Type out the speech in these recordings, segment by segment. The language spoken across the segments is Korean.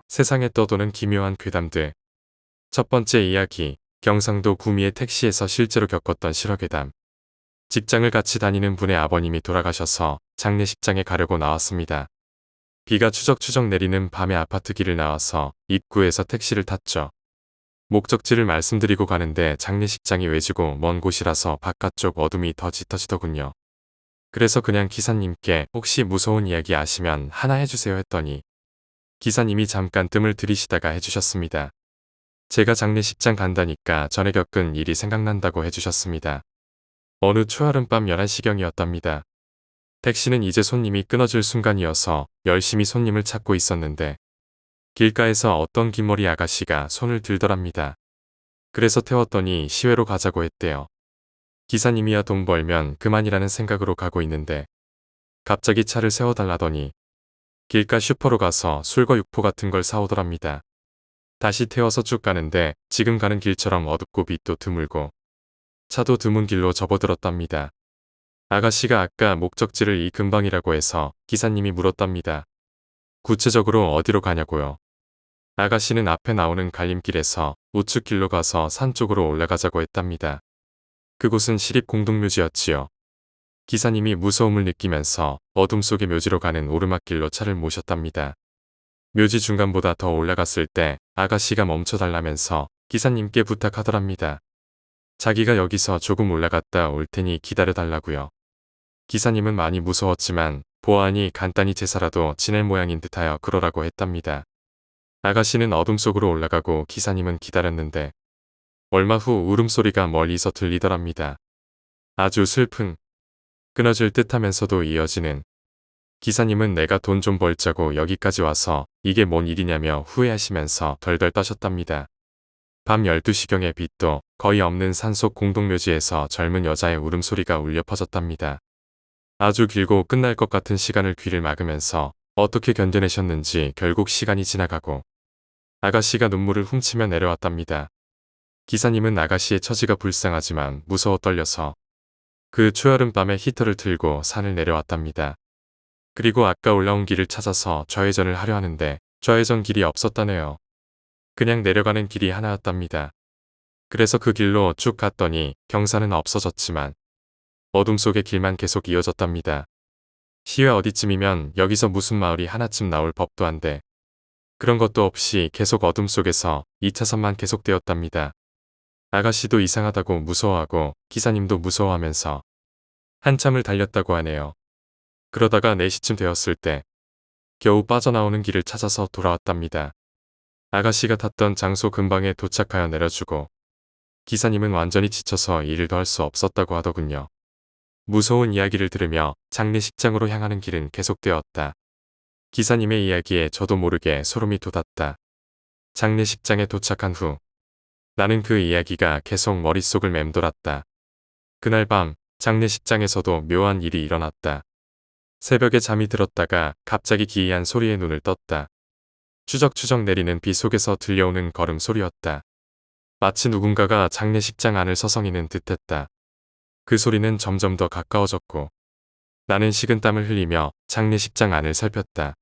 세상에 떠도는 기묘한 괴담들. 첫 번째 이야기, 경상도 구미의 택시에서 실제로 겪었던 실화괴담. 직장을 같이 다니는 분의 아버님이 돌아가셔서 장례식장에 가려고 나왔습니다. 비가 추적추적 내리는 밤에 아파트 길을 나와서 입구에서 택시를 탔죠. 목적지를 말씀드리고 가는데 장례식장이 외지고 먼 곳이라서 바깥쪽 어둠이 더 짙어지더군요. 그래서 그냥 기사님께 혹시 무서운 이야기 아시면 하나 해주세요 했더니 기사님이 잠깐 뜸을 들이시다가 해주셨습니다. 제가 장례식장 간다니까 전에 겪은 일이 생각난다고 해주셨습니다. 어느 초여름밤 11시경이었답니다. 택시는 이제 손님이 끊어질 순간이어서 열심히 손님을 찾고 있었는데 길가에서 어떤 긴머리 아가씨가 손을 들더랍니다. 그래서 태웠더니 시외로 가자고 했대요. 기사님이야 돈 벌면 그만이라는 생각으로 가고 있는데 갑자기 차를 세워달라더니 길가 슈퍼로 가서 술과 육포 같은 걸 사오더랍니다. 다시 태워서 쭉 가는데 지금 가는 길처럼 어둡고 빛도 드물고 차도 드문 길로 접어들었답니다. 아가씨가 아까 목적지를 이 근방이라고 해서 기사님이 물었답니다. 구체적으로 어디로 가냐고요. 아가씨는 앞에 나오는 갈림길에서 우측 길로 가서 산 쪽으로 올라가자고 했답니다. 그곳은 시립공동묘지였지요. 기사님이 무서움을 느끼면서 어둠 속의 묘지로 가는 오르막길로 차를 모셨답니다. 묘지 중간보다 더 올라갔을 때 아가씨가 멈춰달라면서 기사님께 부탁하더랍니다. 자기가 여기서 조금 올라갔다 올 테니 기다려달라고요. 기사님은 많이 무서웠지만 보아하니 간단히 제사라도 지낼 모양인 듯하여 그러라고 했답니다. 아가씨는 어둠 속으로 올라가고 기사님은 기다렸는데 얼마 후 울음소리가 멀리서 들리더랍니다. 아주 슬픈 끊어질 듯하면서도 이어지는. 기사님은 내가 돈 좀 벌자고 여기까지 와서 이게 뭔 일이냐며 후회하시면서 덜덜 떠셨답니다. 밤 12시경에 빛도 거의 없는 산속 공동묘지에서 젊은 여자의 울음소리가 울려 퍼졌답니다. 아주 길고 끝날 것 같은 시간을 귀를 막으면서 어떻게 견뎌내셨는지 결국 시간이 지나가고 아가씨가 눈물을 훔치며 내려왔답니다. 기사님은 아가씨의 처지가 불쌍하지만 무서워 떨려서 그 초여름 밤에 히터를 틀고 산을 내려왔답니다. 그리고 아까 올라온 길을 찾아서 좌회전을 하려 하는데 좌회전 길이 없었다네요. 그냥 내려가는 길이 하나였답니다. 그래서 그 길로 쭉 갔더니 경사는 없어졌지만 어둠 속의 길만 계속 이어졌답니다. 시외 어디쯤이면 여기서 무슨 마을이 하나쯤 나올 법도 한데 그런 것도 없이 계속 어둠 속에서 2차선만 계속되었답니다. 아가씨도 이상하다고 무서워하고 기사님도 무서워하면서 한참을 달렸다고 하네요. 그러다가 4시쯤 되었을 때 겨우 빠져나오는 길을 찾아서 돌아왔답니다. 아가씨가 탔던 장소 근방에 도착하여 내려주고 기사님은 완전히 지쳐서 일을 더 할 수 없었다고 하더군요. 무서운 이야기를 들으며 장례식장으로 향하는 길은 계속되었다. 기사님의 이야기에 저도 모르게 소름이 돋았다. 장례식장에 도착한 후 나는 그 이야기가 계속 머릿속을 맴돌았다. 그날 밤 장례식장에서도 묘한 일이 일어났다. 새벽에 잠이 들었다가 갑자기 기이한 소리에 눈을 떴다. 추적추적 내리는 비 속에서 들려오는 걸음소리였다. 마치 누군가가 장례식장 안을 서성이는 듯했다. 그 소리는 점점 더 가까워졌고 나는 식은땀을 흘리며 장례식장 안을 살폈다.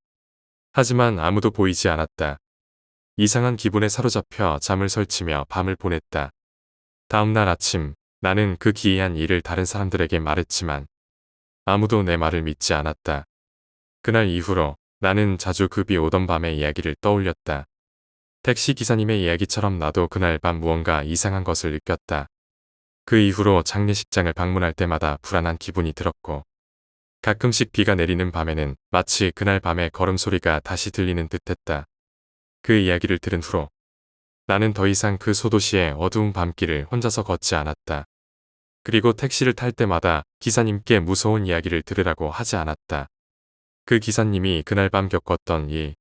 하지만 아무도 보이지 않았다. 이상한 기분에 사로잡혀 잠을 설치며 밤을 보냈다. 다음날 아침 나는 그 기이한 일을 다른 사람들에게 말했지만 아무도 내 말을 믿지 않았다. 그날 이후로 나는 자주 그 비 오던 밤의 이야기를 떠올렸다. 택시 기사님의 이야기처럼 나도 그날 밤 무언가 이상한 것을 느꼈다. 그 이후로 장례식장을 방문할 때마다 불안한 기분이 들었고 가끔씩 비가 내리는 밤에는 마치 그날 밤의 걸음소리가 다시 들리는 듯했다. 그 이야기를 들은 후로 나는 더 이상 그 소도시의 어두운 밤길을 혼자서 걷지 않았다. 그리고 택시를 탈 때마다 기사님께 무서운 이야기를 들으라고 하지 않았다. 그 기사님이 그날 밤 겪었던 일,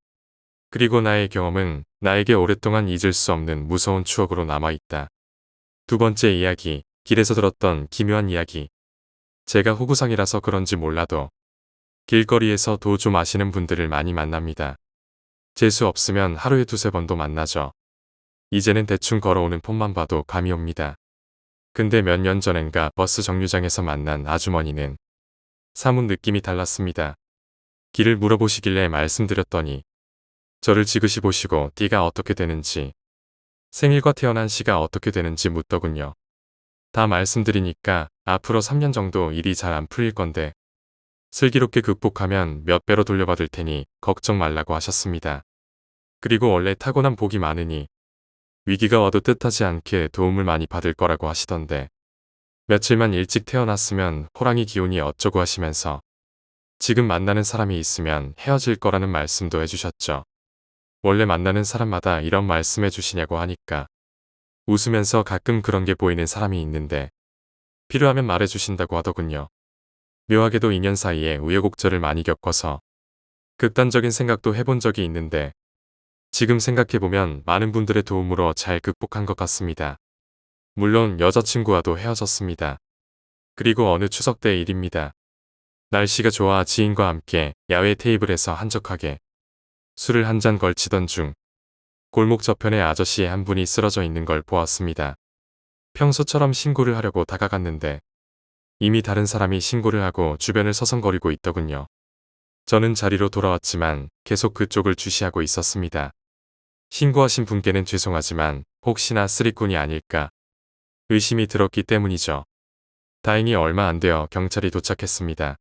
그리고 나의 경험은 나에게 오랫동안 잊을 수 없는 무서운 추억으로 남아있다. 두 번째 이야기, 길에서 들었던 기묘한 이야기. 제가 호구상이라서 그런지 몰라도 길거리에서 도 좀 아시는 분들을 많이 만납니다. 재수 없으면 하루에 2~3번도 만나죠. 이제는 대충 걸어오는 폰만 봐도 감이 옵니다. 근데 몇 년 전엔가 버스 정류장에서 만난 아주머니는 사뭇 느낌이 달랐습니다. 길을 물어보시길래 말씀드렸더니 저를 지그시 보시고 띠가 어떻게 되는지, 생일과 태어난 시가 어떻게 되는지 묻더군요. 다 말씀드리니까 앞으로 3년 정도 일이 잘 안 풀릴 건데 슬기롭게 극복하면 몇 배로 돌려받을 테니 걱정 말라고 하셨습니다. 그리고 원래 타고난 복이 많으니 위기가 와도 뜻하지 않게 도움을 많이 받을 거라고 하시던데 며칠만 일찍 태어났으면 호랑이 기운이 어쩌고 하시면서 지금 만나는 사람이 있으면 헤어질 거라는 말씀도 해주셨죠. 원래 만나는 사람마다 이런 말씀해 주시냐고 하니까 웃으면서 가끔 그런 게 보이는 사람이 있는데 필요하면 말해 주신다고 하더군요. 묘하게도 2년 사이에 우여곡절을 많이 겪어서 극단적인 생각도 해본 적이 있는데 지금 생각해보면 많은 분들의 도움으로 잘 극복한 것 같습니다. 물론 여자친구와도 헤어졌습니다. 그리고 어느 추석 때 일입니다. 날씨가 좋아 지인과 함께 야외 테이블에서 한적하게 술을 한 잔 걸치던 중 골목 저편에 아저씨 한 분이 쓰러져 있는 걸 보았습니다. 평소처럼 신고를 하려고 다가갔는데 이미 다른 사람이 신고를 하고 주변을 서성거리고 있더군요. 저는 자리로 돌아왔지만 계속 그쪽을 주시하고 있었습니다. 신고하신 분께는 죄송하지만 혹시나 쓰리꾼이 아닐까 의심이 들었기 때문이죠. 다행히 얼마 안 되어 경찰이 도착했습니다.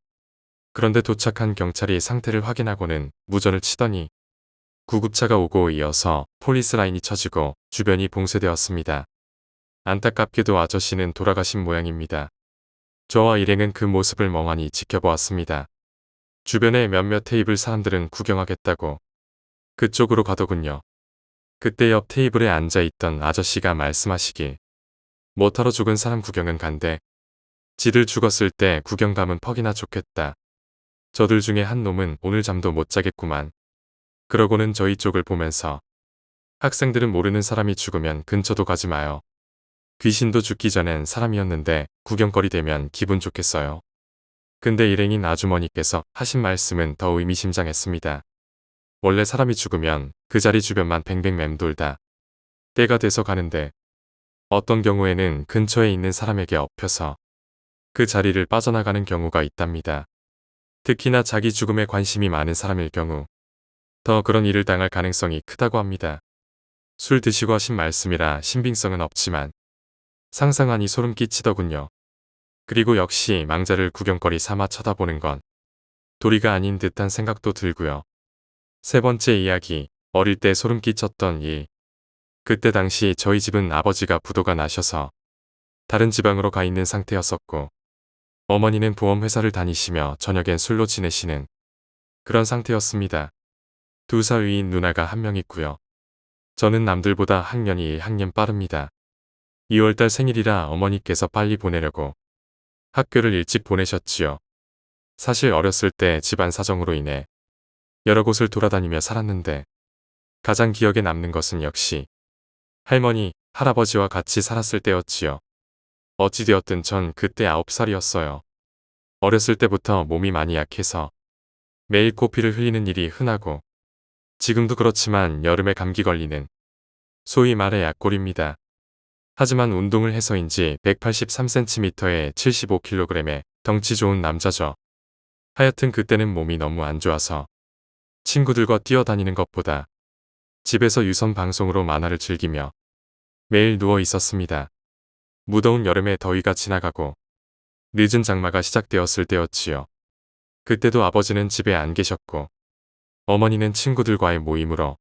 그런데 도착한 경찰이 상태를 확인하고는 무전을 치더니 구급차가 오고 이어서 폴리스 라인이 쳐지고 주변이 봉쇄되었습니다. 안타깝게도 아저씨는 돌아가신 모양입니다. 저와 일행은 그 모습을 멍하니 지켜보았습니다. 주변에 몇몇 테이블 사람들은 구경하겠다고 그쪽으로 가더군요. 그때 옆 테이블에 앉아있던 아저씨가 말씀하시길 못하러 죽은 사람 구경은 간대. 지들 죽었을 때 구경 가면 퍽이나 좋겠다. 저들 중에 한 놈은 오늘 잠도 못 자겠구만. 그러고는 저희 쪽을 보면서 학생들은 모르는 사람이 죽으면 근처도 가지 마요. 귀신도 죽기 전엔 사람이었는데 구경거리 되면 기분 좋겠어요. 근데 일행인 아주머니께서 하신 말씀은 더 의미심장했습니다. 원래 사람이 죽으면 그 자리 주변만 뱅뱅 맴돌다 때가 돼서 가는데 어떤 경우에는 근처에 있는 사람에게 엎혀서 그 자리를 빠져나가는 경우가 있답니다. 특히나 자기 죽음에 관심이 많은 사람일 경우 더 그런 일을 당할 가능성이 크다고 합니다. 술 드시고 하신 말씀이라 신빙성은 없지만 상상하니 소름 끼치더군요. 그리고 역시 망자를 구경거리 삼아 쳐다보는 건 도리가 아닌 듯한 생각도 들고요. 세 번째 이야기, 어릴 때 소름 끼쳤던 일. 그때 당시 저희 집은 아버지가 부도가 나셔서 다른 지방으로 가 있는 상태였었고 어머니는 보험회사를 다니시며 저녁엔 술로 지내시는 그런 상태였습니다. 2살 위인 누나가 한 명 있고요. 저는 남들보다 학년이 1학년 빠릅니다. 2월달 생일이라 어머니께서 빨리 보내려고 학교를 일찍 보내셨지요. 사실 어렸을 때 집안 사정으로 인해 여러 곳을 돌아다니며 살았는데 가장 기억에 남는 것은 역시 할머니, 할아버지와 같이 살았을 때였지요. 어찌되었든 전 그때 9살이었어요. 어렸을 때부터 몸이 많이 약해서 매일 코피를 흘리는 일이 흔하고 지금도 그렇지만 여름에 감기 걸리는 소위 말해 약골입니다. 하지만 운동을 해서인지 183cm에 75kg에 덩치 좋은 남자죠. 하여튼 그때는 몸이 너무 안 좋아서 친구들과 뛰어다니는 것보다 집에서 유선 방송으로 만화를 즐기며 매일 누워 있었습니다. 무더운 여름에 더위가 지나가고 늦은 장마가 시작되었을 때였지요. 그때도 아버지는 집에 안 계셨고 어머니는 친구들과의 모임으로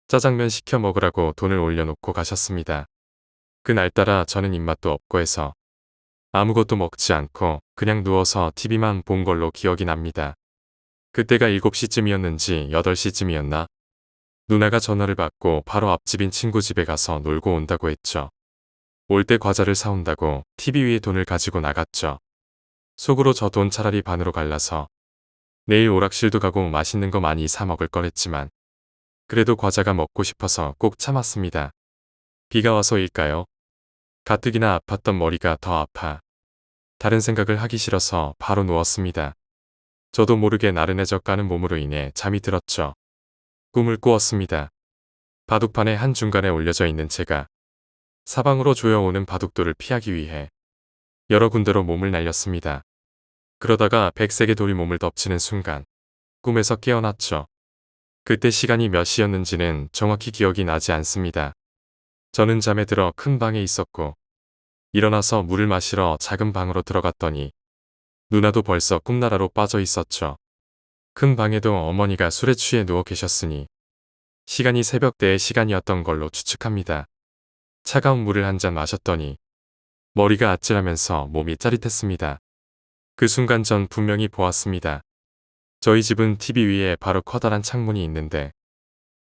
짜장면 시켜 먹으라고 돈을 올려놓고 가셨습니다. 그날따라 저는 입맛도 없고 해서 아무것도 먹지 않고 그냥 누워서 TV만 본 걸로 기억이 납니다. 그때가 7시쯤이었는지 8시쯤이었나? 누나가 전화를 받고 바로 앞집인 친구 집에 가서 놀고 온다고 했죠. 올 때 과자를 사온다고 TV 위에 돈을 가지고 나갔죠. 속으로 저 돈 차라리 반으로 갈라서 내일 오락실도 가고 맛있는 거 많이 사 먹을 거랬지만 그래도 과자가 먹고 싶어서 꼭 참았습니다. 비가 와서일까요? 가뜩이나 아팠던 머리가 더 아파 다른 생각을 하기 싫어서 바로 누웠습니다. 저도 모르게 나른해져 가는 몸으로 인해 잠이 들었죠. 꿈을 꾸었습니다. 바둑판의 한중간에 올려져 있는 제가 사방으로 조여오는 바둑돌을 피하기 위해 여러 군데로 몸을 날렸습니다. 그러다가 백색의 돌이 몸을 덮치는 순간 꿈에서 깨어났죠. 그때 시간이 몇 시였는지는 정확히 기억이 나지 않습니다. 저는 잠에 들어 큰 방에 있었고 일어나서 물을 마시러 작은 방으로 들어갔더니 누나도 벌써 꿈나라로 빠져 있었죠. 큰 방에도 어머니가 술에 취해 누워 계셨으니 시간이 새벽때의 시간이었던 걸로 추측합니다. 차가운 물을 한 잔 마셨더니 머리가 아찔하면서 몸이 짜릿했습니다. 그 순간 전 분명히 보았습니다. 저희 집은 TV 위에 바로 커다란 창문이 있는데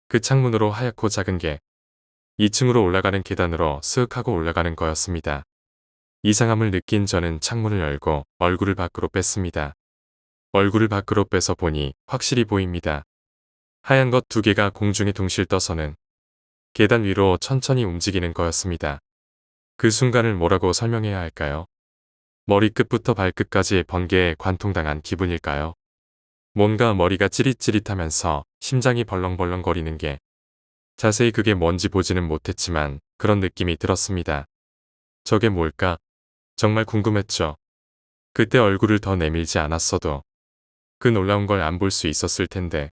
그 창문으로 하얗고 작은 게 2층으로 올라가는 계단으로 스윽 하고 올라가는 거였습니다. 이상함을 느낀 저는 창문을 열고 얼굴을 밖으로 뺐습니다. 얼굴을 밖으로 빼서 보니 확실히 보입니다. 하얀 것 2개가 공중에 둥실 떠서는 계단 위로 천천히 움직이는 거였습니다. 그 순간을 뭐라고 설명해야 할까요? 머리끝부터 발끝까지 번개에 관통당한 기분일까요? 뭔가 머리가 찌릿찌릿하면서 심장이 벌렁벌렁거리는 게 자세히 그게 뭔지 보지는 못했지만 그런 느낌이 들었습니다. 저게 뭘까? 정말 궁금했죠. 그때 얼굴을 더 내밀지 않았어도 그 놀라운 걸 안 볼 수 있었을 텐데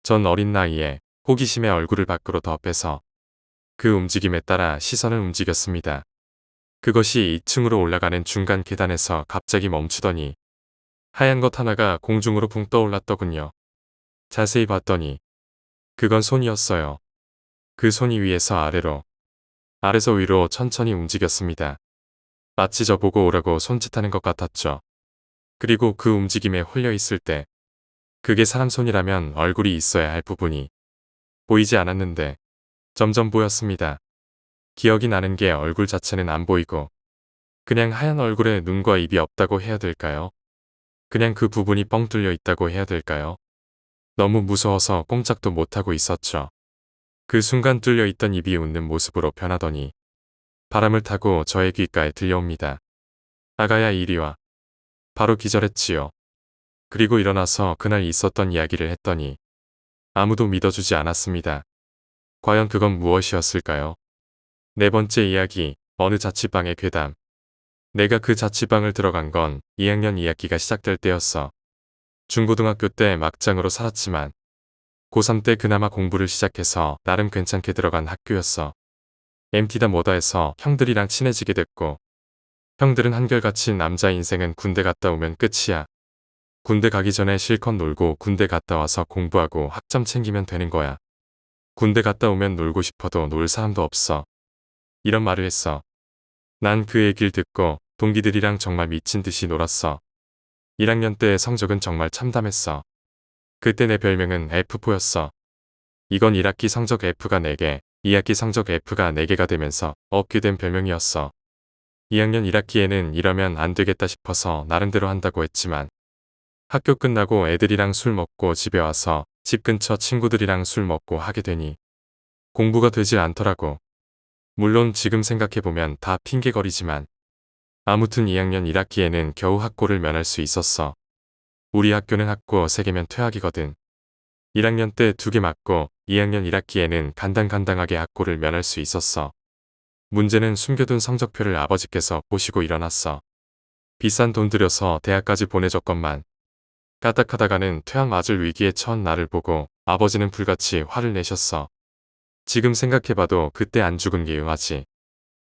전 어린 나이에 호기심에 얼굴을 밖으로 더 빼서 그 움직임에 따라 시선을 움직였습니다. 그것이 2층으로 올라가는 중간 계단에서 갑자기 멈추더니 하얀 것 하나가 공중으로 붕 떠올랐더군요. 자세히 봤더니 그건 손이었어요. 그 손이 위에서 아래로, 아래서 위로 천천히 움직였습니다. 마치 저보고 오라고 손짓하는 것 같았죠. 그리고 그 움직임에 홀려 있을 때 그게 사람 손이라면 얼굴이 있어야 할 부분이 보이지 않았는데 점점 보였습니다. 기억이 나는 게 얼굴 자체는 안 보이고 그냥 하얀 얼굴에 눈과 입이 없다고 해야 될까요? 그냥 그 부분이 뻥 뚫려 있다고 해야 될까요? 너무 무서워서 꼼짝도 못하고 있었죠. 그 순간 뚫려 있던 입이 웃는 모습으로 변하더니 바람을 타고 저의 귓가에 들려옵니다. 아가야 이리 와. 바로 기절했지요. 그리고 일어나서 그날 있었던 이야기를 했더니 아무도 믿어주지 않았습니다. 과연 그건 무엇이었을까요? 4번째 이야기, 어느 자취방의 괴담. 내가 그 자취방을 들어간 건 2학년 2학기가 시작될 때였어. 중고등학교 때 막장으로 살았지만 고3 때 그나마 공부를 시작해서 나름 괜찮게 들어간 학교였어. MT다 뭐다 해서 형들이랑 친해지게 됐고 형들은 한결같이 남자 인생은 군대 갔다 오면 끝이야. 군대 가기 전에 실컷 놀고 군대 갔다 와서 공부하고 학점 챙기면 되는 거야. 군대 갔다 오면 놀고 싶어도 놀 사람도 없어. 이런 말을 했어. 난 그 얘기를 듣고 동기들이랑 정말 미친 듯이 놀았어. 1학년 때 성적은 정말 참담했어. 그때 내 별명은 F4였어. 이건 1학기 성적 F가 4개, 2학기 성적 F가 4개가 되면서 얻게 된 별명이었어. 2학년 1학기에는 이러면 안 되겠다 싶어서 나름대로 한다고 했지만 학교 끝나고 애들이랑 술 먹고 집에 와서 집 근처 친구들이랑 술 먹고 하게 되니 공부가 되질 않더라고. 물론 지금 생각해보면 다 핑계거리지만 아무튼 2학년 1학기에는 겨우 학고를 면할 수 있었어. 우리 학교는 학고 3개면 퇴학이거든. 1학년 때 2개 맞고 2학년 1학기에는 간당간당하게 학고를 면할 수 있었어. 문제는 숨겨둔 성적표를 아버지께서 보시고 일어났어. 비싼 돈 들여서 대학까지 보내줬건만 까딱하다가는 퇴학 맞을 위기에 처한 나를 보고 아버지는 불같이 화를 내셨어. 지금 생각해봐도 그때 안 죽은 게 의아하지.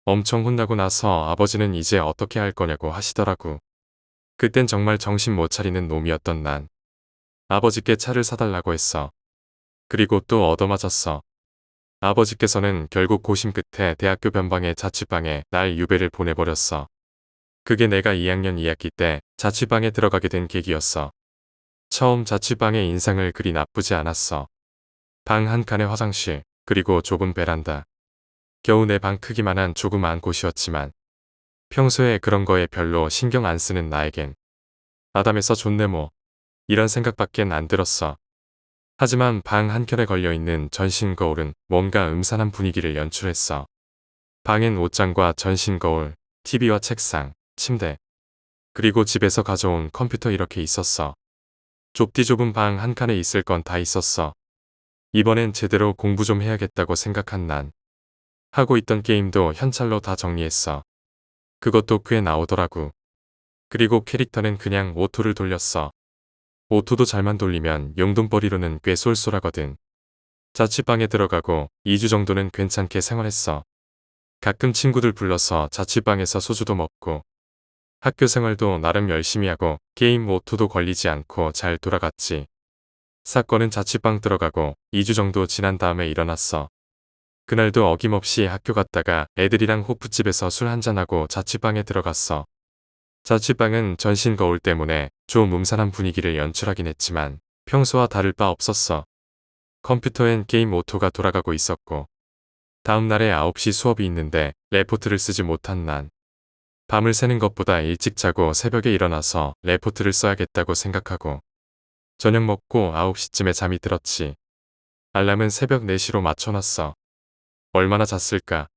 엄청 혼나고 나서 아버지는 이제 어떻게 할 거냐고 하시더라고. 그땐 정말 정신 못 차리는 놈이었던 난 아버지께 차를 사달라고 했어. 그리고 또 얻어맞았어. 아버지께서는 결국 고심 끝에 대학교 변방의 자취방에 날 유배를 보내버렸어. 그게 내가 2학년 2학기 때 자취방에 들어가게 된 계기였어. 처음 자취방의 인상을 그리 나쁘지 않았어. 방 한 칸에 화장실, 그리고 좁은 베란다. 겨우 내 방 크기만한 조그마한 곳이었지만 평소에 그런 거에 별로 신경 안 쓰는 나에겐 아담해서 좋네 뭐 이런 생각밖엔 안 들었어. 하지만 방 한켠에 걸려있는 전신 거울은 뭔가 음산한 분위기를 연출했어. 방엔 옷장과 전신 거울, TV와 책상, 침대, 그리고 집에서 가져온 컴퓨터 이렇게 있었어. 좁디 좁은 방 한 칸에 있을 건 다 있었어. 이번엔 제대로 공부 좀 해야겠다고 생각한 난 하고 있던 게임도 현찰로 다 정리했어. 그것도 꽤 나오더라고. 그리고 캐릭터는 그냥 오토를 돌렸어. 오토도 잘만 돌리면 용돈벌이로는 꽤 쏠쏠하거든. 자취방에 들어가고 2주 정도는 괜찮게 생활했어. 가끔 친구들 불러서 자취방에서 소주도 먹고 학교 생활도 나름 열심히 하고 게임 오토도 걸리지 않고 잘 돌아갔지. 사건은 자취방 들어가고 2주 정도 지난 다음에 일어났어. 그날도 어김없이 학교 갔다가 애들이랑 호프집에서 술 한잔하고 자취방에 들어갔어. 자취방은 전신 거울 때문에 좀 음산한 분위기를 연출하긴 했지만 평소와 다를 바 없었어. 컴퓨터엔 게임 오토가 돌아가고 있었고 다음 날에 9시 수업이 있는데 레포트를 쓰지 못한 난 밤을 새는 것보다 일찍 자고 새벽에 일어나서 레포트를 써야겠다고 생각하고 저녁 먹고 9시쯤에 잠이 들었지. 알람은 새벽 4시로 맞춰놨어. 얼마나 잤을까?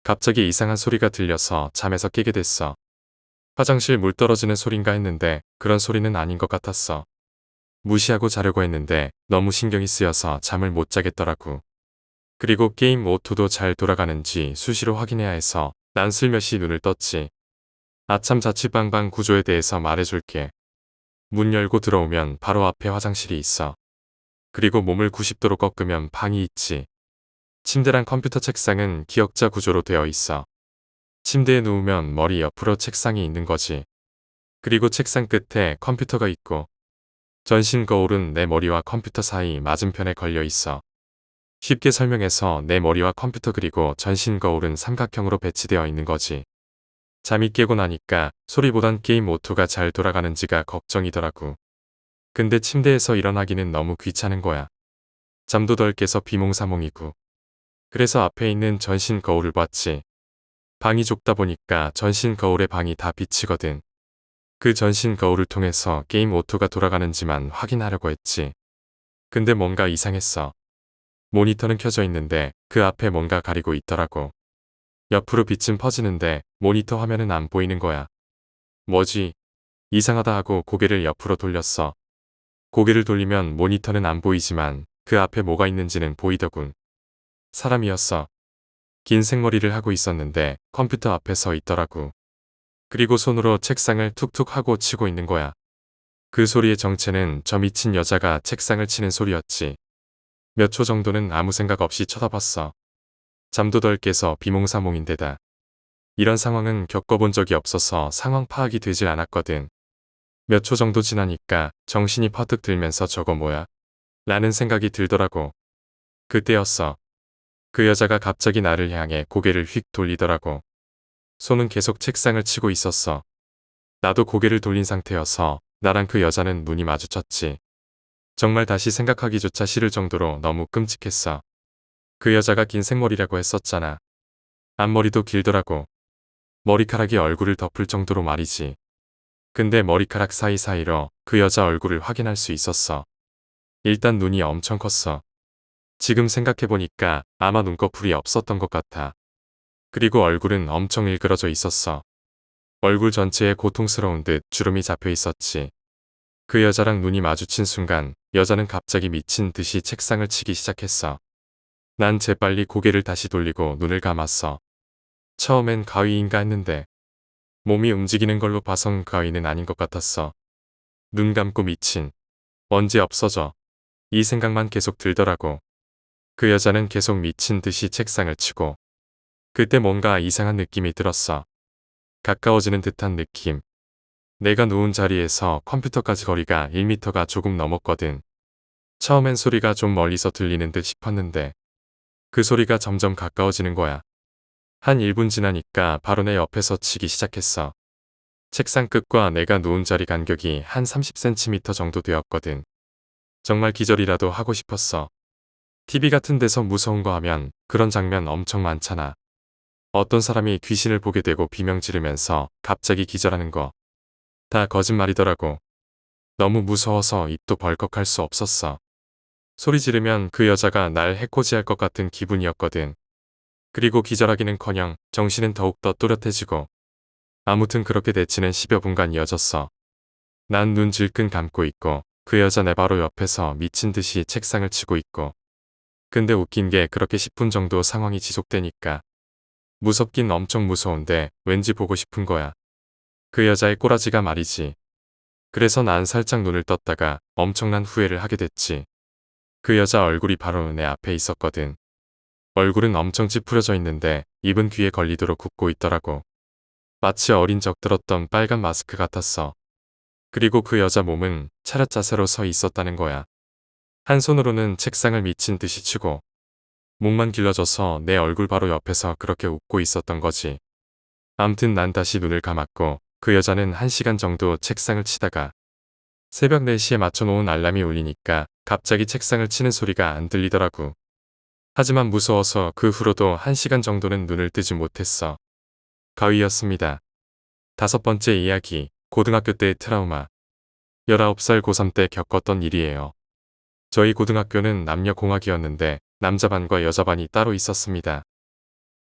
갑자기 이상한 소리가 들려서 잠에서 깨게 됐어. 화장실 물 떨어지는 소린가 했는데 그런 소리는 아닌 것 같았어. 무시하고 자려고 했는데 너무 신경이 쓰여서 잠을 못 자겠더라고. 그리고 게임 오토도 잘 돌아가는지 수시로 확인해야 해서 난 슬며시 눈을 떴지. 아참 자취방 구조에 대해서 말해줄게. 문 열고 들어오면 바로 앞에 화장실이 있어. 그리고 몸을 90도로 꺾으면 방이 있지. 침대랑 컴퓨터 책상은 기역자 구조로 되어 있어. 침대에 누우면 머리 옆으로 책상이 있는 거지. 그리고 책상 끝에 컴퓨터가 있고 전신 거울은 내 머리와 컴퓨터 사이 맞은편에 걸려 있어. 쉽게 설명해서 내 머리와 컴퓨터 그리고 전신 거울은 삼각형으로 배치되어 있는 거지. 잠이 깨고 나니까 소리보단 게임 오토가 잘 돌아가는지가 걱정이더라고. 근데 침대에서 일어나기는 너무 귀찮은 거야. 잠도 덜 깨서 비몽사몽이고. 그래서 앞에 있는 전신 거울을 봤지. 방이 좁다 보니까 전신 거울에 방이 다 비치거든. 그 전신 거울을 통해서 게임 오토가 돌아가는지만 확인하려고 했지. 근데 뭔가 이상했어. 모니터는 켜져 있는데 그 앞에 뭔가 가리고 있더라고. 옆으로 빛은 퍼지는데 모니터 화면은 안 보이는 거야. 뭐지? 이상하다 하고 고개를 옆으로 돌렸어. 고개를 돌리면 모니터는 안 보이지만 그 앞에 뭐가 있는지는 보이더군. 사람이었어. 긴 생머리를 하고 있었는데 컴퓨터 앞에 서 있더라고. 그리고 손으로 책상을 툭툭 하고 치고 있는 거야. 그 소리의 정체는 저 미친 여자가 책상을 치는 소리였지. 몇 초 정도는 아무 생각 없이 쳐다봤어. 잠도 덜 깨서 비몽사몽인데다. 이런 상황은 겪어본 적이 없어서 상황 파악이 되질 않았거든. 몇 초 정도 지나니까 정신이 퍼뜩 들면서 저거 뭐야? 라는 생각이 들더라고. 그때였어. 그 여자가 갑자기 나를 향해 고개를 휙 돌리더라고. 손은 계속 책상을 치고 있었어. 나도 고개를 돌린 상태여서 나랑 그 여자는 눈이 마주쳤지. 정말 다시 생각하기조차 싫을 정도로 너무 끔찍했어. 그 여자가 긴 생머리라고 했었잖아. 앞머리도 길더라고. 머리카락이 얼굴을 덮을 정도로 말이지. 근데 머리카락 사이사이로 그 여자 얼굴을 확인할 수 있었어. 일단 눈이 엄청 컸어. 지금 생각해보니까 아마 눈꺼풀이 없었던 것 같아. 그리고 얼굴은 엄청 일그러져 있었어. 얼굴 전체에 고통스러운 듯 주름이 잡혀 있었지. 그 여자랑 눈이 마주친 순간 여자는 갑자기 미친 듯이 책상을 치기 시작했어. 난 재빨리 고개를 다시 돌리고 눈을 감았어. 처음엔 가위인가 했는데 몸이 움직이는 걸로 봐선 가위는 아닌 것 같았어. 눈 감고 미친. 언제 없어져. 이 생각만 계속 들더라고. 그 여자는 계속 미친 듯이 책상을 치고. 그때 뭔가 이상한 느낌이 들었어. 가까워지는 듯한 느낌. 내가 누운 자리에서 컴퓨터까지 거리가 1m가 조금 넘었거든. 처음엔 소리가 좀 멀리서 들리는 듯 싶었는데 그 소리가 점점 가까워지는 거야. 한 1분 지나니까 바로 내 옆에서 치기 시작했어. 책상 끝과 내가 누운 자리 간격이 한 30cm 정도 되었거든. 정말 기절이라도 하고 싶었어. TV 같은 데서 무서운 거 하면 그런 장면 엄청 많잖아. 어떤 사람이 귀신을 보게 되고 비명 지르면서 갑자기 기절하는 거. 다 거짓말이더라고. 너무 무서워서 입도 벌컥할 수 없었어. 소리 지르면 그 여자가 날 해코지할 것 같은 기분이었거든. 그리고 기절하기는커녕 정신은 더욱더 또렷해지고. 아무튼 그렇게 대치는 10여 분간 이어졌어. 난 눈 질끈 감고 있고 그 여자 내 바로 옆에서 미친 듯이 책상을 치고 있고. 근데 웃긴 게 그렇게 10분 정도 상황이 지속되니까 무섭긴 엄청 무서운데 왠지 보고 싶은 거야. 그 여자의 꼬라지가 말이지. 그래서 난 살짝 눈을 떴다가 엄청난 후회를 하게 됐지. 그 여자 얼굴이 바로 내 앞에 있었거든. 얼굴은 엄청 찌푸려져 있는데 입은 귀에 걸리도록 굽고 있더라고. 마치 어린 적 들었던 빨간 마스크 같았어. 그리고 그 여자 몸은 차렷 자세로 서 있었다는 거야. 한 손으로는 책상을 미친 듯이 치고 목만 길러져서 내 얼굴 바로 옆에서 그렇게 웃고 있었던 거지. 암튼 난 다시 눈을 감았고 그 여자는 1시간 정도 책상을 치다가 새벽 4시에 맞춰놓은 알람이 울리니까 갑자기 책상을 치는 소리가 안 들리더라고. 하지만 무서워서 그 후로도 1시간 정도는 눈을 뜨지 못했어. 가위였습니다. 5번째 이야기, 고등학교 때의 트라우마. 19살 고3 때 겪었던 일이에요. 저희 고등학교는 남녀공학이었는데 남자반과 여자반이 따로 있었습니다.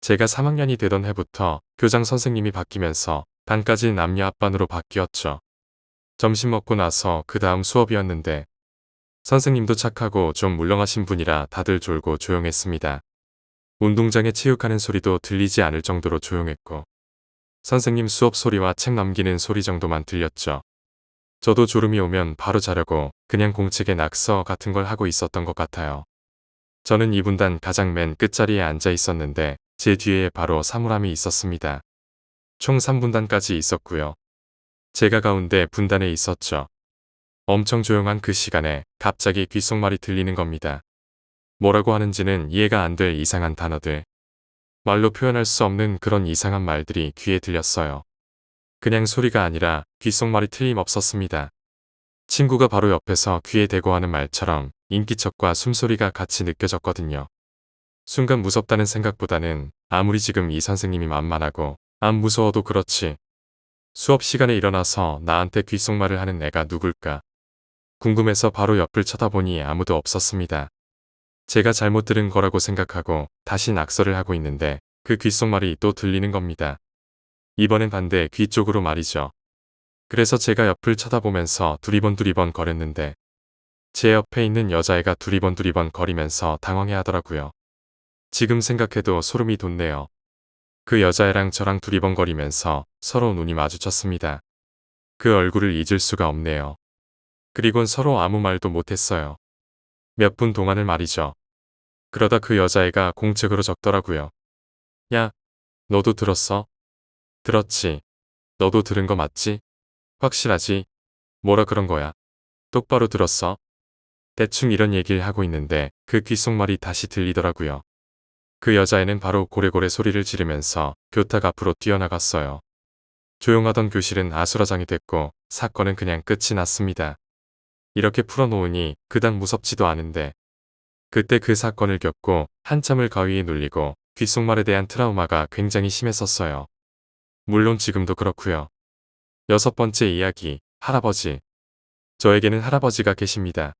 제가 3학년이 되던 해부터 교장 선생님이 바뀌면서 반까지 남녀 합반으로 바뀌었죠. 점심 먹고 나서 그 다음 수업이었는데 선생님도 착하고 좀 물렁하신 분이라 다들 졸고 조용했습니다. 운동장에 체육하는 소리도 들리지 않을 정도로 조용했고 선생님 수업 소리와 책 넘기는 소리 정도만 들렸죠. 저도 졸음이 오면 바로 자려고 그냥 공책에 낙서 같은 걸 하고 있었던 것 같아요. 저는 2분단 가장 맨 끝자리에 앉아 있었는데 제 뒤에 바로 사물함이 있었습니다. 총 3분단까지 있었고요. 제가 가운데 분단에 있었죠. 엄청 조용한 그 시간에 갑자기 귓속말이 들리는 겁니다. 뭐라고 하는지는 이해가 안 될 이상한 단어들. 말로 표현할 수 없는 그런 이상한 말들이 귀에 들렸어요. 그냥 소리가 아니라 귓속말이 틀림없었습니다. 친구가 바로 옆에서 귀에 대고 하는 말처럼 인기척과 숨소리가 같이 느껴졌거든요. 순간 무섭다는 생각보다는 아무리 지금 이 선생님이 만만하고 안 무서워도 그렇지. 수업 시간에 일어나서 나한테 귓속말을 하는 애가 누굴까? 궁금해서 바로 옆을 쳐다보니 아무도 없었습니다. 제가 잘못 들은 거라고 생각하고 다시 낙서를 하고 있는데 그 귓속말이 또 들리는 겁니다. 이번엔 반대 귀 쪽으로 말이죠. 그래서 제가 옆을 쳐다보면서 두리번 거렸는데 제 옆에 있는 여자애가 두리번 거리면서 당황해 하더라고요. 지금 생각해도 소름이 돋네요. 그 여자애랑 저랑 두리번거리면서 서로 눈이 마주쳤습니다. 그 얼굴을 잊을 수가 없네요. 그리곤 서로 아무 말도 못했어요. 몇 분 동안을 말이죠. 그러다 그 여자애가 공책으로 적더라고요. 야, 너도 들었어? 들었지. 너도 들은 거 맞지? 확실하지? 뭐라 그런 거야? 똑바로 들었어? 대충 이런 얘기를 하고 있는데 그 귓속말이 다시 들리더라고요. 그 여자애는 바로 고래고래 소리를 지르면서 교탁 앞으로 뛰어나갔어요. 조용하던 교실은 아수라장이 됐고 사건은 그냥 끝이 났습니다. 이렇게 풀어놓으니 그닥 무섭지도 않은데 그때 그 사건을 겪고 한참을 가위에 눌리고 귓속말에 대한 트라우마가 굉장히 심했었어요. 물론 지금도 그렇고요. 6번째 이야기, 할아버지. 저에게는 할아버지가 계십니다.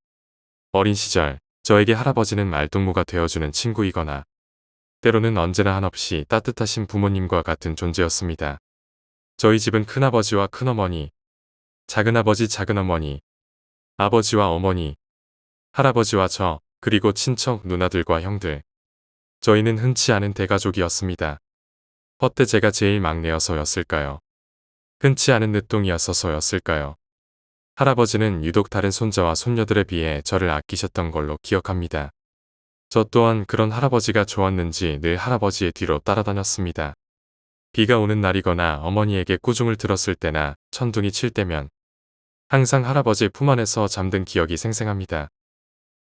어린 시절 저에게 할아버지는 말동무가 되어주는 친구이거나 때로는 언제나 한없이 따뜻하신 부모님과 같은 존재였습니다. 저희 집은 큰아버지와 큰어머니, 작은아버지 작은어머니, 아버지와 어머니, 할아버지와 저, 그리고 친척 누나들과 형들. 저희는 흔치 않은 대가족이었습니다. 헛때 제가 제일 막내여서였을까요? 흔치 않은 늦둥이였어서였을까요? 할아버지는 유독 다른 손자와 손녀들에 비해 저를 아끼셨던 걸로 기억합니다. 저 또한 그런 할아버지가 좋았는지 늘 할아버지의 뒤로 따라다녔습니다. 비가 오는 날이거나 어머니에게 꾸중을 들었을 때나 천둥이 칠 때면 항상 할아버지의 품 안에서 잠든 기억이 생생합니다.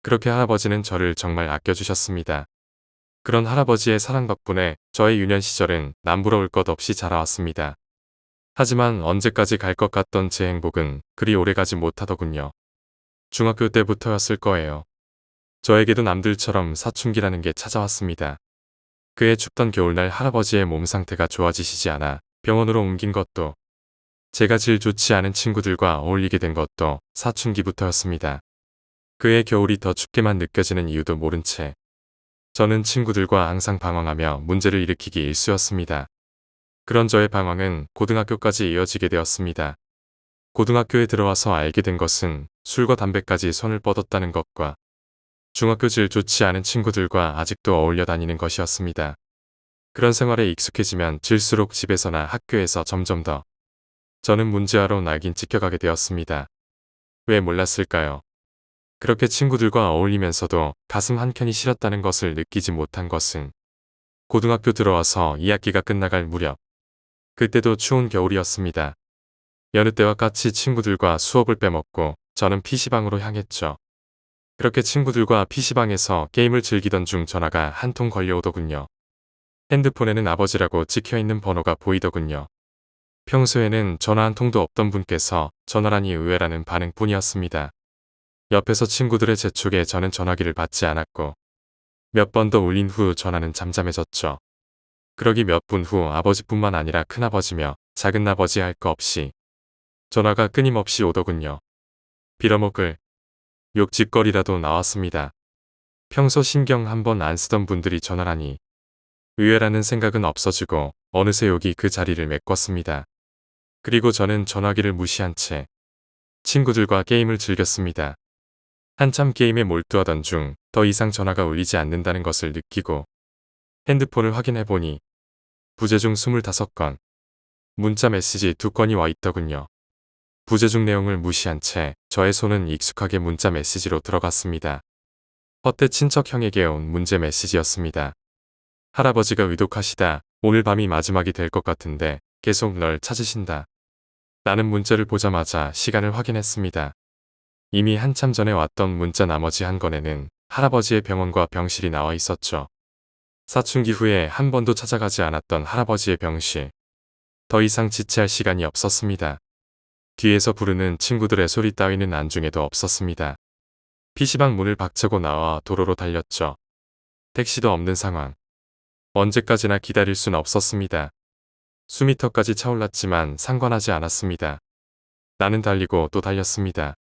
그렇게 할아버지는 저를 정말 아껴주셨습니다. 그런 할아버지의 사랑 덕분에 저의 유년 시절은 남부러울 것 없이 자라왔습니다. 하지만 언제까지 갈 것 같던 제 행복은 그리 오래가지 못하더군요. 중학교 때부터였을 거예요. 저에게도 남들처럼 사춘기라는 게 찾아왔습니다. 그해 춥던 겨울날 할아버지의 몸 상태가 좋아지시지 않아 병원으로 옮긴 것도 제가 질 좋지 않은 친구들과 어울리게 된 것도 사춘기부터였습니다. 그해 겨울이 더 춥게만 느껴지는 이유도 모른 채 저는 친구들과 항상 방황하며 문제를 일으키기 일쑤였습니다. 그런 저의 방황은 고등학교까지 이어지게 되었습니다. 고등학교에 들어와서 알게 된 것은 술과 담배까지 손을 뻗었다는 것과 중학교 질 좋지 않은 친구들과 아직도 어울려 다니는 것이었습니다. 그런 생활에 익숙해지면 질수록 집에서나 학교에서 점점 더 저는 문제아로 낙인 찍혀가게 되었습니다. 왜 몰랐을까요? 그렇게 친구들과 어울리면서도 가슴 한켠이 시렸다는 것을 느끼지 못한 것은 고등학교 들어와서 2학기가 끝나갈 무렵, 그때도 추운 겨울이었습니다. 여느 때와 같이 친구들과 수업을 빼먹고 저는 PC방으로 향했죠. 그렇게 친구들과 PC방에서 게임을 즐기던 중 전화가 한 통 걸려오더군요. 핸드폰에는 아버지라고 찍혀있는 번호가 보이더군요. 평소에는 전화 한 통도 없던 분께서 전화라니 의외라는 반응뿐이었습니다. 옆에서 친구들의 재촉에 저는 전화기를 받지 않았고 몇 번 더 울린 후 전화는 잠잠해졌죠. 그러기 몇 분 후 아버지뿐만 아니라 큰아버지며 작은아버지 할 거 없이 전화가 끊임없이 오더군요. 빌어먹을 욕짓거리라도 나왔습니다. 평소 신경 한번 안 쓰던 분들이 전화라니 의외라는 생각은 없어지고 어느새 욕이 그 자리를 메꿨습니다. 그리고 저는 전화기를 무시한 채 친구들과 게임을 즐겼습니다. 한참 게임에 몰두하던 중 더 이상 전화가 울리지 않는다는 것을 느끼고 핸드폰을 확인해보니 부재 중 25건, 문자 메시지 2건이 와 있더군요. 부재 중 내용을 무시한 채 저의 손은 익숙하게 문자 메시지로 들어갔습니다. 헛돼 친척 형에게 온 문제 메시지였습니다. 할아버지가 위독하시다. 오늘 밤이 마지막이 될 것 같은데 계속 널 찾으신다. 나는 문자를 보자마자 시간을 확인했습니다. 이미 한참 전에 왔던 문자 나머지 한 건에는 할아버지의 병원과 병실이 나와 있었죠. 사춘기 후에 한 번도 찾아가지 않았던 할아버지의 병실. 더 이상 지체할 시간이 없었습니다. 뒤에서 부르는 친구들의 소리 따위는 안중에도 없었습니다. PC방 문을 박차고 나와 도로로 달렸죠. 택시도 없는 상황. 언제까지나 기다릴 순 없었습니다. 수미터까지 차올랐지만 상관하지 않았습니다. 나는 달리고 또 달렸습니다.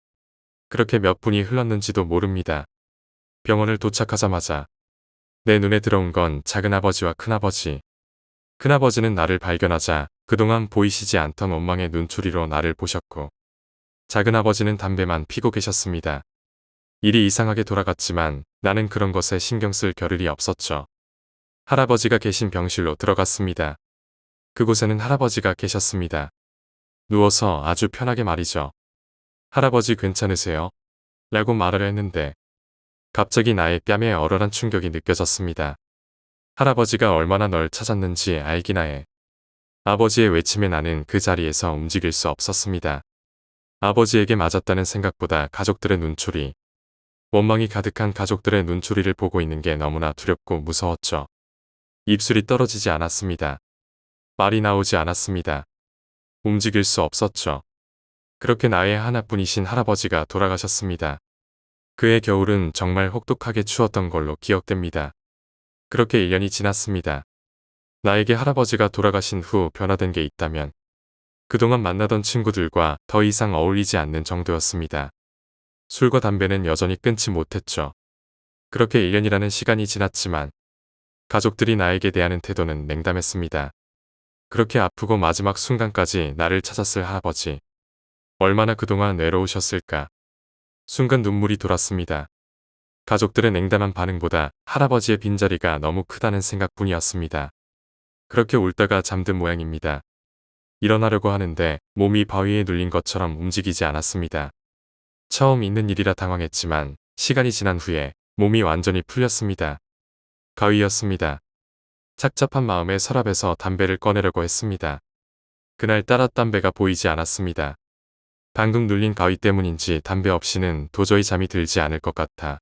그렇게 몇 분이 흘렀는지도 모릅니다. 병원을 도착하자마자 내 눈에 들어온 건 작은아버지와 큰아버지. 큰아버지는 나를 발견하자 그동안 보이시지 않던 원망의 눈초리로 나를 보셨고 작은아버지는 담배만 피고 계셨습니다. 일이 이상하게 돌아갔지만 나는 그런 것에 신경 쓸 겨를이 없었죠. 할아버지가 계신 병실로 들어갔습니다. 그곳에는 할아버지가 계셨습니다. 누워서 아주 편하게 말이죠. 할아버지 괜찮으세요? 라고 말을 했는데 갑자기 나의 뺨에 얼얼한 충격이 느껴졌습니다. 할아버지가 얼마나 널 찾았는지 알기나 해. 아버지의 외침에 나는 그 자리에서 움직일 수 없었습니다. 아버지에게 맞았다는 생각보다 가족들의 눈초리, 원망이 가득한 가족들의 눈초리를 보고 있는 게 너무나 두렵고 무서웠죠. 입술이 떨어지지 않았습니다. 말이 나오지 않았습니다. 움직일 수 없었죠. 그렇게 나의 하나뿐이신 할아버지가 돌아가셨습니다. 그해 겨울은 정말 혹독하게 추웠던 걸로 기억됩니다. 그렇게 1년이 지났습니다. 나에게 할아버지가 돌아가신 후 변화된 게 있다면 그동안 만나던 친구들과 더 이상 어울리지 않는 정도였습니다. 술과 담배는 여전히 끊지 못했죠. 그렇게 1년이라는 시간이 지났지만 가족들이 나에게 대하는 태도는 냉담했습니다. 그렇게 아프고 마지막 순간까지 나를 찾았을 할아버지. 얼마나 그동안 외로우셨을까. 순간 눈물이 돌았습니다. 가족들의 냉담한 반응보다 할아버지의 빈자리가 너무 크다는 생각뿐이었습니다. 그렇게 울다가 잠든 모양입니다. 일어나려고 하는데 몸이 바위에 눌린 것처럼 움직이지 않았습니다. 처음 있는 일이라 당황했지만 시간이 지난 후에 몸이 완전히 풀렸습니다. 가위였습니다. 착잡한 마음에 서랍에서 담배를 꺼내려고 했습니다. 그날따라 담배가 보이지 않았습니다. 방금 눌린 가위 때문인지 담배 없이는 도저히 잠이 들지 않을 것 같아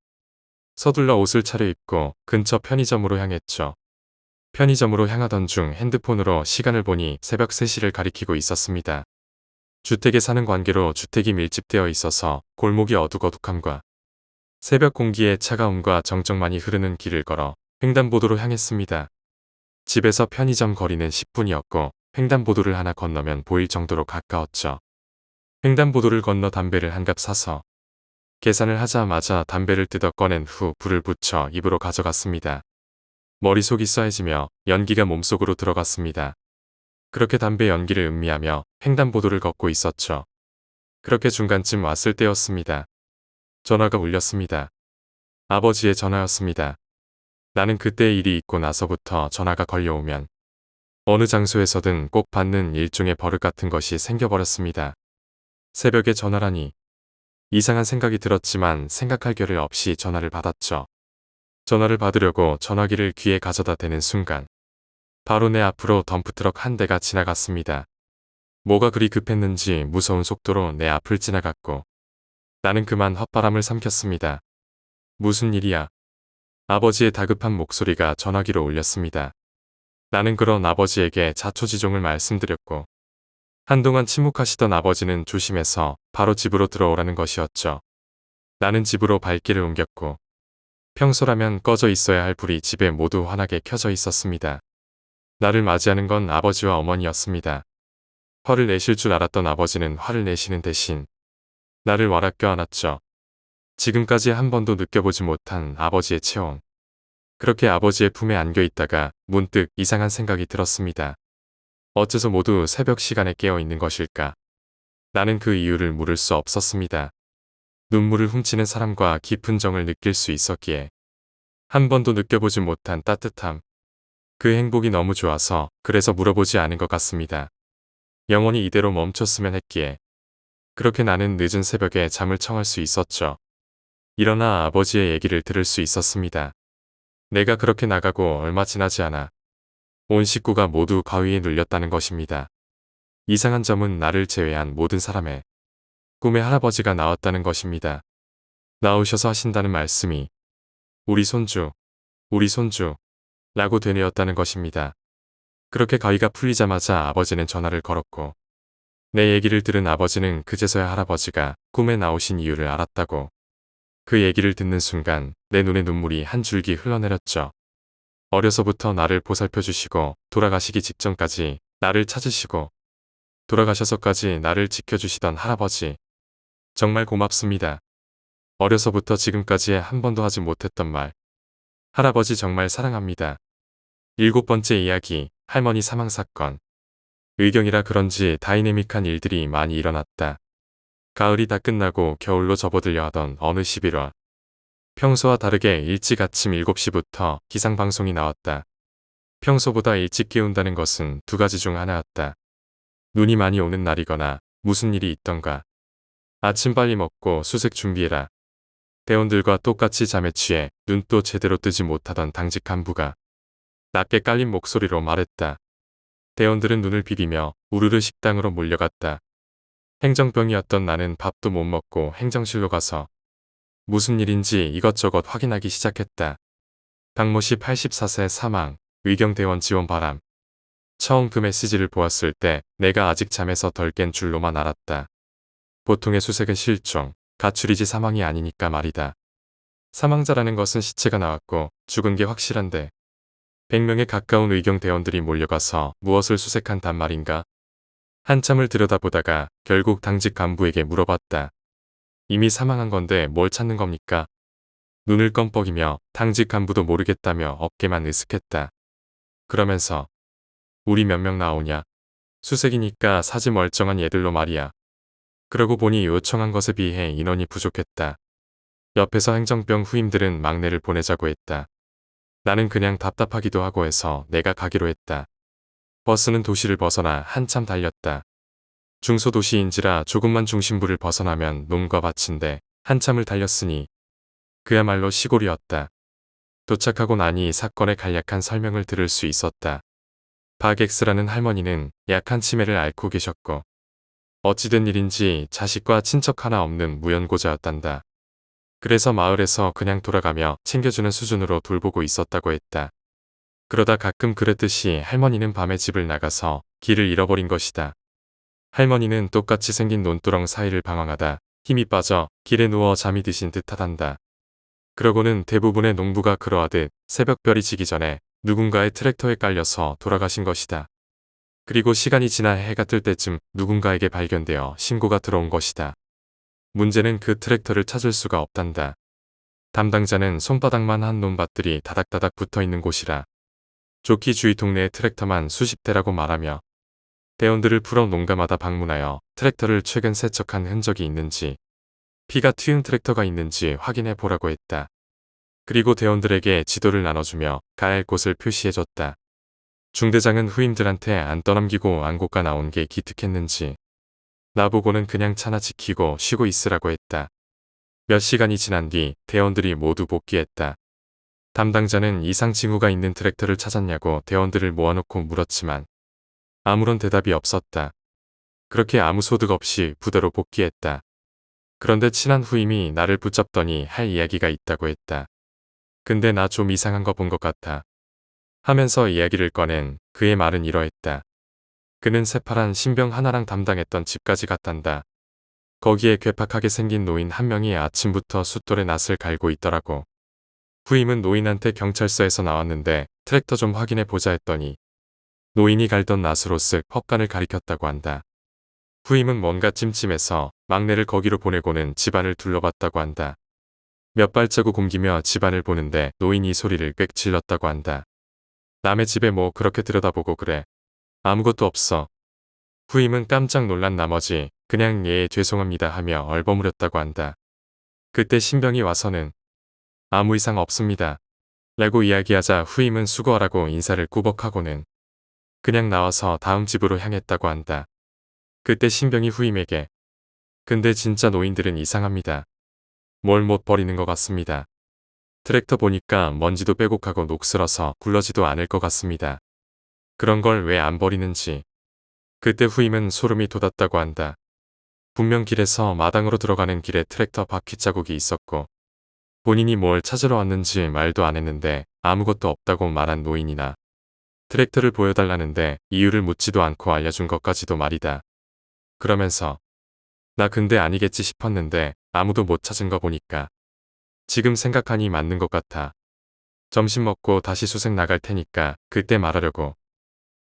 서둘러 옷을 차려입고 근처 편의점으로 향했죠. 편의점으로 향하던 중 핸드폰으로 시간을 보니 새벽 3시를 가리키고 있었습니다. 주택에 사는 관계로 주택이 밀집되어 있어서 골목이 어둑어둑함과 새벽 공기의 차가움과 정적만이 흐르는 길을 걸어 횡단보도로 향했습니다. 집에서 편의점 거리는 10분이었고 횡단보도를 하나 건너면 보일 정도로 가까웠죠. 횡단보도를 건너 담배를 한 갑 사서 계산을 하자마자 담배를 뜯어 꺼낸 후 불을 붙여 입으로 가져갔습니다. 머릿속이 쏴해지며 연기가 몸속으로 들어갔습니다. 그렇게 담배 연기를 음미하며 횡단보도를 걷고 있었죠. 그렇게 중간쯤 왔을 때였습니다. 전화가 울렸습니다. 아버지의 전화였습니다. 나는 그때의 일이 있고 나서부터 전화가 걸려오면 어느 장소에서든 꼭 받는 일종의 버릇 같은 것이 생겨버렸습니다. 새벽에 전화라니 이상한 생각이 들었지만 생각할 겨를 없이 전화를 받았죠. 전화를 받으려고 전화기를 귀에 가져다 대는 순간 바로 내 앞으로 덤프트럭 한 대가 지나갔습니다. 뭐가 그리 급했는지 무서운 속도로 내 앞을 지나갔고 나는 그만 헛바람을 삼켰습니다. 무슨 일이야? 아버지의 다급한 목소리가 전화기로 울렸습니다. 나는 그런 아버지에게 자초지종을 말씀드렸고 한동안 침묵하시던 아버지는 조심해서 바로 집으로 들어오라는 것이었죠. 나는 집으로 발길을 옮겼고 평소라면 꺼져 있어야 할 불이 집에 모두 환하게 켜져 있었습니다. 나를 맞이하는 건 아버지와 어머니였습니다. 화를 내실 줄 알았던 아버지는 화를 내시는 대신 나를 와락 껴안았죠. 지금까지 한 번도 느껴보지 못한 아버지의 체온. 그렇게 아버지의 품에 안겨 있다가 문득 이상한 생각이 들었습니다. 어째서 모두 새벽 시간에 깨어 있는 것일까? 나는 그 이유를 물을 수 없었습니다. 눈물을 훔치는 사람과 깊은 정을 느낄 수 있었기에 한 번도 느껴보지 못한 따뜻함. 그 행복이 너무 좋아서 그래서 물어보지 않은 것 같습니다. 영원히 이대로 멈췄으면 했기에 그렇게 나는 늦은 새벽에 잠을 청할 수 있었죠. 일어나 아버지의 얘기를 들을 수 있었습니다. 내가 그렇게 나가고 얼마 지나지 않아 온 식구가 모두 가위에 눌렸다는 것입니다. 이상한 점은 나를 제외한 모든 사람의 꿈에 할아버지가 나왔다는 것입니다. 나오셔서 하신다는 말씀이 우리 손주, 우리 손주 라고 되뇌었다는 것입니다. 그렇게 가위가 풀리자마자 아버지는 전화를 걸었고 내 얘기를 들은 아버지는 그제서야 할아버지가 꿈에 나오신 이유를 알았다고. 그 얘기를 듣는 순간 내 눈에 눈물이 한 줄기 흘러내렸죠. 어려서부터 나를 보살펴 주시고 돌아가시기 직전까지 나를 찾으시고 돌아가셔서까지 나를 지켜주시던 할아버지. 정말 고맙습니다. 어려서부터 지금까지 한 번도 하지 못했던 말. 할아버지 정말 사랑합니다. 7번째 이야기, 할머니 사망 사건. 의경이라 그런지 다이내믹한 일들이 많이 일어났다. 가을이 다 끝나고 겨울로 접어들려 하던 어느 11월. 평소와 다르게 일찍 아침 7시부터 기상방송이 나왔다. 평소보다 일찍 깨운다는 것은 두 가지 중 하나였다. 눈이 많이 오는 날이거나 무슨 일이 있던가. 아침 빨리 먹고 수색 준비해라. 대원들과 똑같이 잠에 취해 눈도 제대로 뜨지 못하던 당직 간부가 낮게 깔린 목소리로 말했다. 대원들은 눈을 비비며 우르르 식당으로 몰려갔다. 행정병이었던 나는 밥도 못 먹고 행정실로 가서 무슨 일인지 이것저것 확인하기 시작했다. 박모씨 84세 사망, 의경대원 지원 바람. 처음 그 메시지를 보았을 때 내가 아직 잠에서 덜 깬 줄로만 알았다. 보통의 수색은 실종, 가출이지 사망이 아니니까 말이다. 사망자라는 것은 시체가 나왔고 죽은 게 확실한데 100명에 가까운 의경대원들이 몰려가서 무엇을 수색한단 말인가? 한참을 들여다보다가 결국 당직 간부에게 물어봤다. 이미 사망한 건데 뭘 찾는 겁니까? 눈을 껌뻑이며 당직 간부도 모르겠다며 어깨만 으쓱했다. 그러면서 우리 몇 명 나오냐? 수색이니까 사지 멀쩡한 얘들로 말이야. 그러고 보니 요청한 것에 비해 인원이 부족했다. 옆에서 행정병 후임들은 막내를 보내자고 했다. 나는 그냥 답답하기도 하고 해서 내가 가기로 했다. 버스는 도시를 벗어나 한참 달렸다. 중소도시인지라 조금만 중심부를 벗어나면 논과 밭인데 한참을 달렸으니 그야말로 시골이었다. 도착하고 나니 사건의 간략한 설명을 들을 수 있었다. 박엑스라는 할머니는 약한 치매를 앓고 계셨고 어찌된 일인지 자식과 친척 하나 없는 무연고자였단다. 그래서 마을에서 그냥 돌아가며 챙겨주는 수준으로 돌보고 있었다고 했다. 그러다 가끔 그랬듯이 할머니는 밤에 집을 나가서 길을 잃어버린 것이다. 할머니는 똑같이 생긴 논두렁 사이를 방황하다 힘이 빠져 길에 누워 잠이 드신 듯하단다. 그러고는 대부분의 농부가 그러하듯 새벽별이 지기 전에 누군가의 트랙터에 깔려서 돌아가신 것이다. 그리고 시간이 지나 해가 뜰 때쯤 누군가에게 발견되어 신고가 들어온 것이다. 문제는 그 트랙터를 찾을 수가 없단다. 담당자는 손바닥만 한 논밭들이 다닥다닥 붙어있는 곳이라 좋기 주위 동네의 트랙터만 수십 대라고 말하며 대원들을 풀어 농가마다 방문하여 트랙터를 최근 세척한 흔적이 있는지 피가 튀은 트랙터가 있는지 확인해 보라고 했다. 그리고 대원들에게 지도를 나눠주며 가야 할 곳을 표시해줬다. 중대장은 후임들한테 안 떠넘기고 안고가 나온 게 기특했는지 나보고는 그냥 차나 지키고 쉬고 있으라고 했다. 몇 시간이 지난 뒤 대원들이 모두 복귀했다. 담당자는 이상 징후가 있는 트랙터를 찾았냐고 대원들을 모아놓고 물었지만 아무런 대답이 없었다. 그렇게 아무 소득 없이 부대로 복귀했다. 그런데 친한 후임이 나를 붙잡더니 할 이야기가 있다고 했다. 근데 나 좀 이상한 거 본 것 같아. 하면서 이야기를 꺼낸 그의 말은 이러했다. 그는 새파란 신병 하나랑 담당했던 집까지 갔단다. 거기에 괴팍하게 생긴 노인 한 명이 아침부터 숫돌에 낫을 갈고 있더라고. 후임은 노인한테 경찰서에서 나왔는데 트랙터 좀 확인해 보자 했더니 노인이 갈던 낫으로 쓱 헛간을 가리켰다고 한다. 후임은 뭔가 찜찜해서 막내를 거기로 보내고는 집안을 둘러봤다고 한다. 몇 발자국 옮기며 집안을 보는데 노인이 소리를 꽥 질렀다고 한다. 남의 집에 뭐 그렇게 들여다보고 그래. 아무것도 없어. 후임은 깜짝 놀란 나머지 그냥 예 죄송합니다 하며 얼버무렸다고 한다. 그때 신병이 와서는 아무 이상 없습니다. 라고 이야기하자 후임은 수고하라고 인사를 꾸벅하고는 그냥 나와서 다음 집으로 향했다고 한다. 그때 신병이 후임에게 근데 진짜 노인들은 이상합니다. 뭘 못 버리는 것 같습니다. 트랙터 보니까 먼지도 빼곡하고 녹슬어서 굴러지도 않을 것 같습니다. 그런 걸 왜 안 버리는지. 그때 후임은 소름이 돋았다고 한다. 분명 길에서 마당으로 들어가는 길에 트랙터 바퀴 자국이 있었고 본인이 뭘 찾으러 왔는지 말도 안 했는데 아무것도 없다고 말한 노인이나 트랙터를 보여달라는데 이유를 묻지도 않고 알려준 것까지도 말이다. 그러면서 나 근데 아니겠지 싶었는데 아무도 못 찾은 거 보니까 지금 생각하니 맞는 것 같아. 점심 먹고 다시 수색 나갈 테니까 그때 말하려고.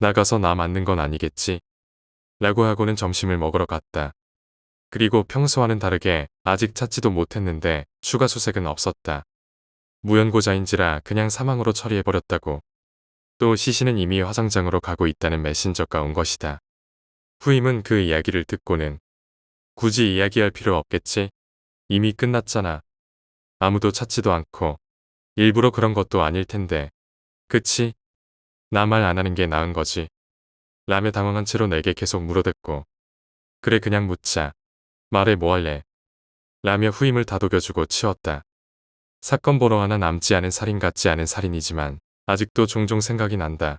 나가서 나 맞는 건 아니겠지? 라고 하고는 점심을 먹으러 갔다. 그리고 평소와는 다르게 아직 찾지도 못했는데 추가 수색은 없었다. 무연고자인지라 그냥 사망으로 처리해버렸다고. 또 시신은 이미 화상장으로 가고 있다는 메신저가 온 것이다. 후임은 그 이야기를 듣고는 굳이 이야기할 필요 없겠지? 이미 끝났잖아. 아무도 찾지도 않고 일부러 그런 것도 아닐 텐데. 그치? 나 말 안 하는 게 나은 거지. 라며 당황한 채로 내게 계속 물어댔고 그래 그냥 묻자. 말해 뭐 할래? 라며 후임을 다독여주고 치웠다. 사건 번호 하나 남지 않은 살인 같지 않은 살인이지만 아직도 종종 생각이 난다.